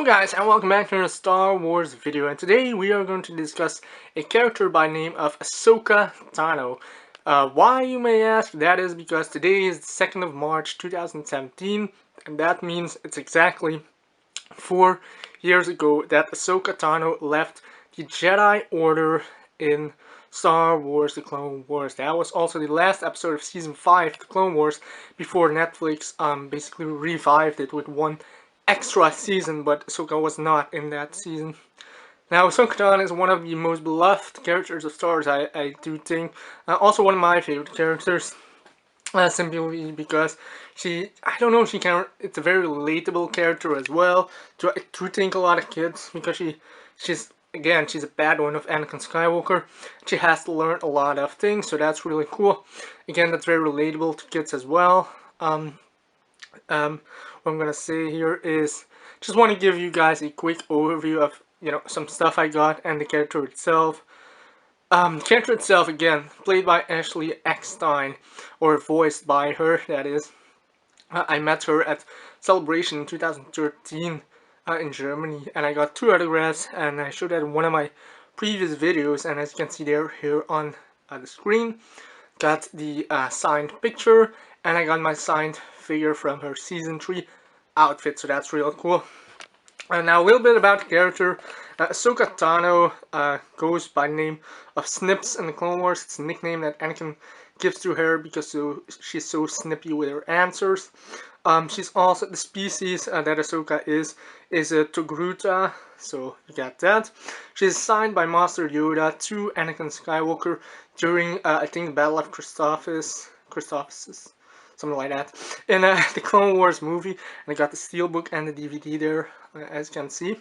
Hello guys and welcome back to a Star Wars video, and today we are going to discuss a character by name of Ahsoka Tano. Why, you may ask? That is because today is the 2nd of March 2017, and that means it's exactly 4 years ago that Ahsoka Tano left the Jedi Order in Star Wars The Clone Wars. That was also the last episode of Season 5 The Clone Wars before Netflix basically revived it with one extra season, but Ahsoka was not in that season. Now, Ahsoka Tano is one of the most beloved characters of Star Wars, I do think. Also one of my favorite characters. Simply because I don't know, it's a very relatable character as well. I do think a lot of kids, because she's a bad one of Anakin Skywalker. She has to learn a lot of things, so that's really cool. Again, that's very relatable to kids as well. What I'm gonna say here is, just want to give you guys a quick overview of, some stuff I got and the character itself. The character itself, again, played by Ashley Eckstein, or voiced by her, that is. I met her at Celebration in 2013 in Germany, and I got 2 autographs, and I showed that in one of my previous videos, and as you can see there, here on the screen, got the signed picture, and I got my signed figure from her Season 3 outfit, so that's real cool. Now a little bit about the character. Ahsoka Tano goes by the name of Snips in the Clone Wars. It's a nickname that Anakin gives to her because she's so snippy with her answers. She's also, the species that Ahsoka is a Togruta, so you got that. She's assigned by Master Yoda to Anakin Skywalker during, I think, the Battle of Christophsis, something like that, in the Clone Wars movie. And I got the steelbook and the DVD there, as you can see.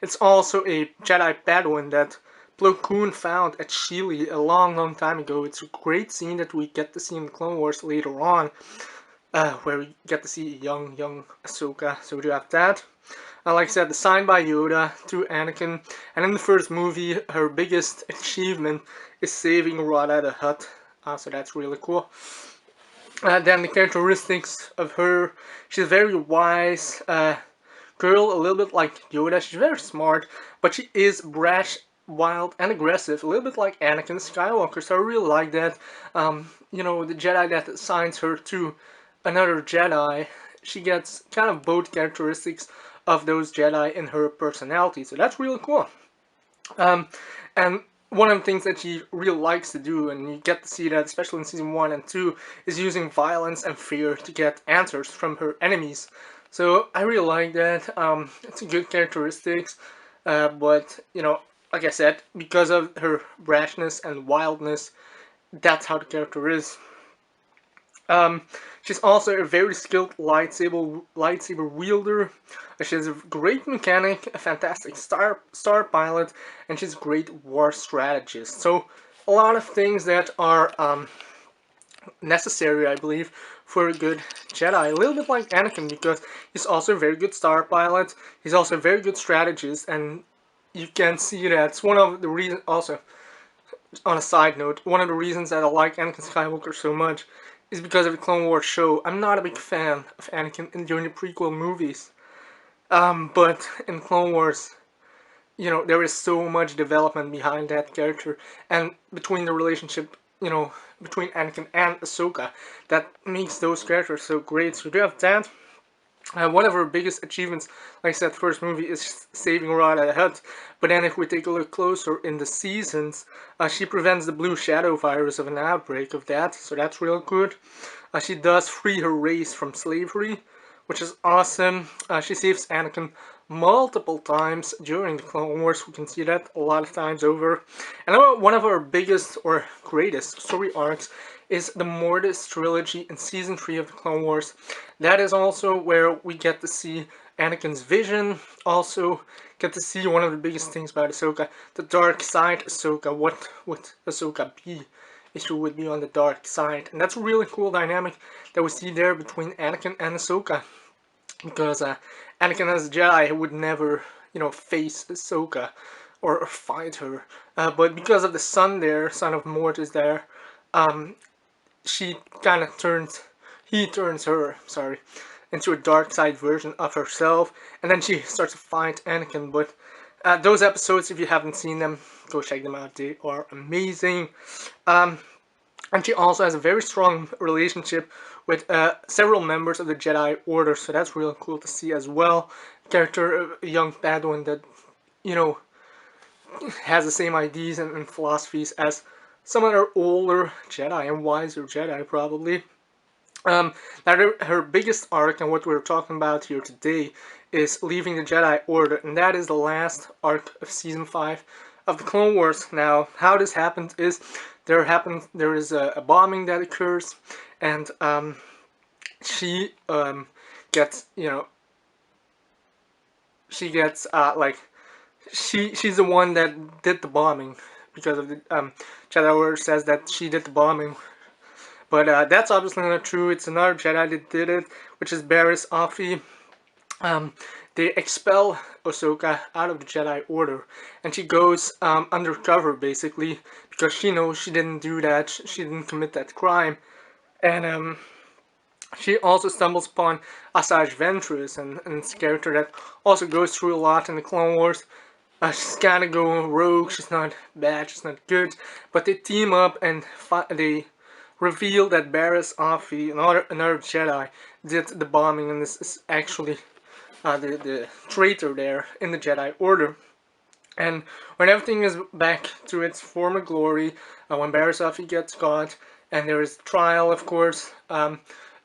It's also a Jedi Padawan that Plo Koon found at Sheely a long time ago. It's a great scene that we get to see in the Clone Wars later on, where we get to see young Ahsoka, so we do have that. Like I said, assigned by Yoda to Anakin, and in the first movie, her biggest achievement is saving Rada the Hutt, so that's really cool. Then the characteristics of her, she's a very wise girl, a little bit like Yoda. She's very smart, but she is brash, wild, and aggressive, a little bit like Anakin Skywalker, so I really like that. The Jedi that assigns her to another Jedi, she gets kind of both characteristics of those Jedi in her personality, so that's really cool. And one of the things that she really likes to do, and you get to see that especially in Season 1 and 2, is using violence and fear to get answers from her enemies. So I really like that. It's a good characteristics, but, like I said, because of her brashness and wildness, that's how the character is. She's also a very skilled lightsaber wielder. She's a great mechanic, a fantastic star pilot, and she's a great war strategist. So a lot of things that are necessary, I believe, for a good Jedi. A little bit like Anakin, because he's also a very good star pilot. He's also a very good strategist, and you can see that it's one of the reasons. Also, on a side note, one of the reasons that I like Anakin Skywalker so much is because of the Clone Wars show. I'm not a big fan of Anakin during the prequel movies, but in Clone Wars, there is so much development behind that character, and between the relationship, between Anakin and Ahsoka, that makes those characters so great. So we do have that. One of her biggest achievements, like I said, first movie, is saving Rada the Hutt. But then if we take a look closer in the seasons, she prevents the blue shadow virus of an outbreak of that, so that's real good. She does free her race from slavery, which is awesome. She saves Anakin multiple times during the Clone Wars. We can see that a lot of times over. And one of our biggest or greatest story arcs is the Mortis trilogy in Season 3 of the Clone Wars. That is also where we get to see Anakin's vision. Also get to see one of the biggest things about Ahsoka, the dark side Ahsoka. What would Ahsoka be if she would be on the dark side? And that's a really cool dynamic that we see there between Anakin and Ahsoka. Because Anakin as a Jedi would never, face Ahsoka or fight her. But because of the son there, son of Mortis there, he turns her, into a dark side version of herself, and then she starts to fight Anakin. But those episodes, if you haven't seen them, go check them out. They are amazing. Um, and she also has a very strong relationship with several members of the Jedi Order, so that's really cool to see as well. Character, a young Padawan that, you know, has the same ideas and philosophies as some other older Jedi and wiser Jedi, probably. Now, her biggest arc, and what we're talking about here today, is leaving the Jedi Order, and that is the last arc of Season 5 of the Clone Wars. Now, how this happens is there is a bombing that occurs, and she gets, she gets like she's the one that did the bombing because of the Jedi Order says that she did the bombing, but that's obviously not true. It's another Jedi that did it, which is Barriss Offee. Um, they expel Ahsoka out of the Jedi Order, and she goes undercover basically because she knows she didn't do that. She didn't commit that crime, and she also stumbles upon Asajj Ventress, and it's a character that also goes through a lot in the Clone Wars. She's kind of going rogue. She's not bad. She's not good. But they team up and they reveal that Barriss Offee, another Jedi, did the bombing, and this is actually the traitor there in the Jedi Order. And when everything is back to its former glory, when Barriss Offee gets caught, and there is trial, of course,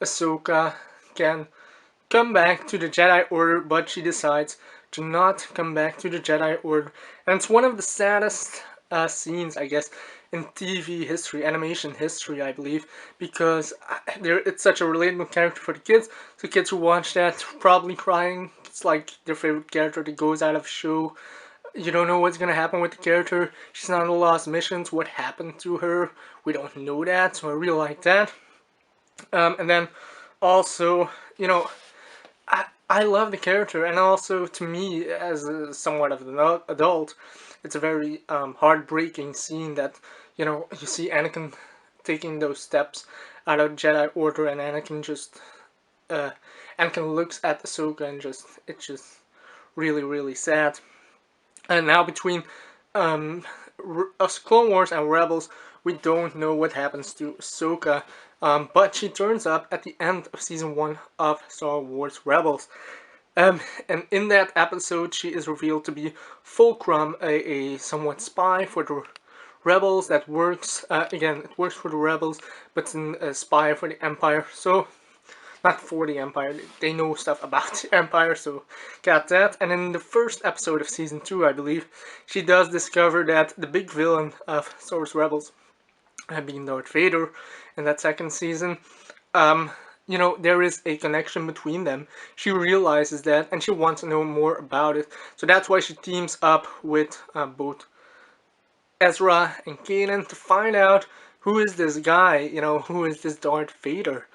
Ahsoka can come back to the Jedi Order, but she decides to not come back to the Jedi Order. And it's one of the saddest scenes, I guess, in TV history, animation history, I believe, because it's such a relatable character for the kids. So kids who watch that probably crying. It's like their favorite character that goes out of show. You don't know what's gonna happen with the character. She's not on the lost missions. What happened to her? We don't know that, so I really like that. And then also, I love the character, and also to me, as somewhat of an adult, it's a very heartbreaking scene that you see Anakin taking those steps out of Jedi Order, and uh, Anakin looks at Ahsoka, and it's just really really sad. And now between um, us Clone Wars and Rebels, we don't know what happens to Ahsoka, but she turns up at the end of Season 1 of Star Wars Rebels. And in that episode, she is revealed to be Fulcrum, a somewhat spy for the Rebels that works, again, it works for the Rebels, but it's a spy for the Empire. So not for the Empire. They know stuff about the Empire, so got that. And in the first episode of Season 2, I believe, she does discover that the big villain of Star Wars Rebels, being Darth Vader, in that second season, there is a connection between them. She realizes that, and she wants to know more about it. So that's why she teams up with both Ezra and Kanan to find out who is this guy, who is this Darth Vader,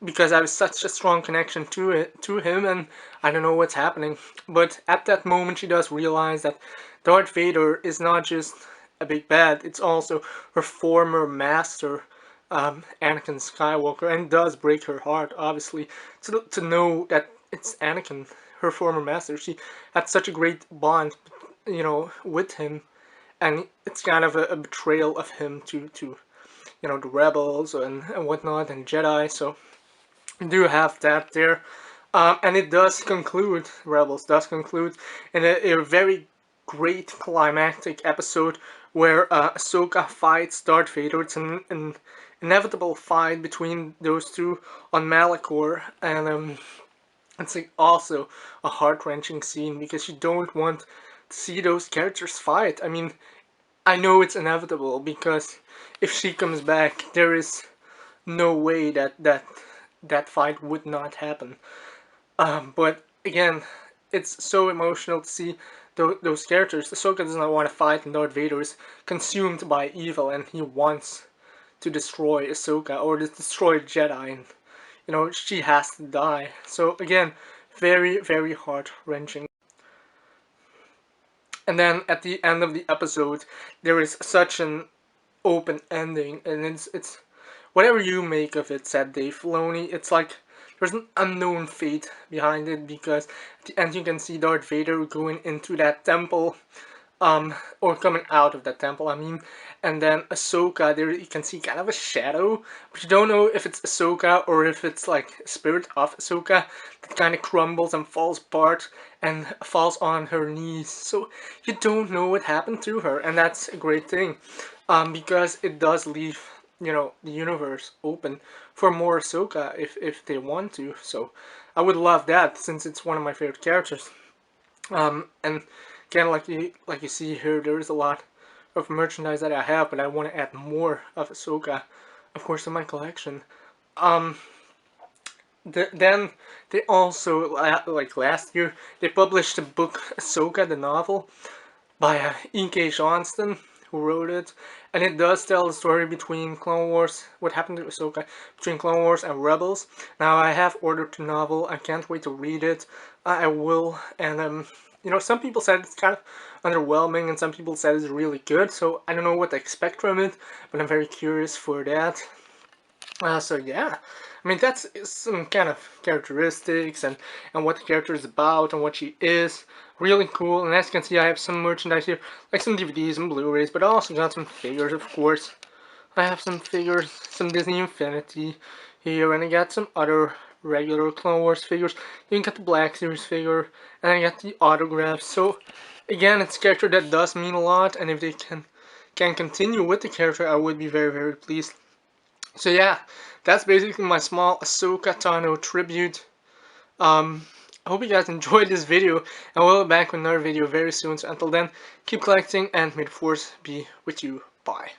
because I have such a strong connection to him, and I don't know what's happening. But at that moment, she does realize that Darth Vader is not just a big bad; it's also her former master, Anakin Skywalker, and does break her heart, obviously, to know that it's Anakin, her former master. She had such a great bond, with him, and it's kind of a betrayal of him to the rebels and whatnot and Jedi. So do have that there. And it does conclude, Rebels does conclude in a very great climactic episode where Ahsoka fights Darth Vader. It's an inevitable fight between those two on Malachor, and it's like also a heart-wrenching scene because you don't want to see those characters fight. I mean, I know it's inevitable because if she comes back, there is no way that fight would not happen. But again, it's so emotional to see those characters. Ahsoka does not want to fight, and Darth Vader is consumed by evil, and he wants to destroy Ahsoka or to destroy Jedi, and she has to die. So again, very very heart wrenching. And then at the end of the episode, there is such an open ending, and it's whatever you make of it, said Dave Filoni. It's like there's an unknown fate behind it, because at the end you can see Darth Vader going into that temple, or coming out of that temple, I mean, and then Ahsoka, there you can see kind of a shadow, but you don't know if it's Ahsoka or if it's like a spirit of Ahsoka that kind of crumbles and falls apart and falls on her knees. So you don't know what happened to her, and that's a great thing, because it does leave, you know, the universe open for more Ahsoka if they want to. So I would love that, since it's one of my favorite characters. And again, like you see here, there is a lot of merchandise that I have, but I want to add more of Ahsoka, of course, to my collection. Um, then they also, like last year, they published the book Ahsoka, the novel, by E.K. Johnston, who wrote it, and it does tell the story between Clone Wars, what happened to Ahsoka, between Clone Wars and Rebels. Now, I have ordered the novel, I can't wait to read it, I will, and you know, some people said it's kind of underwhelming, and some people said it's really good, so I don't know what to expect from it, but I'm very curious for that. So yeah, I mean, that's some kind of characteristics and what the character is about and what she is. Really cool. And as you can see, I have some merchandise here, like some DVDs and Blu-rays, but I also got some figures, of course. I have some figures, some Disney Infinity here, and I got some other regular Clone Wars figures. You can get the Black Series figure, and I got the autographs. So again, it's a character that does mean a lot, and if they can continue with the character, I would be very, very pleased. So yeah, that's basically my small Ahsoka Tano tribute. I hope you guys enjoyed this video, and we'll be back with another video very soon. So until then, keep collecting, and may the Force be with you. Bye.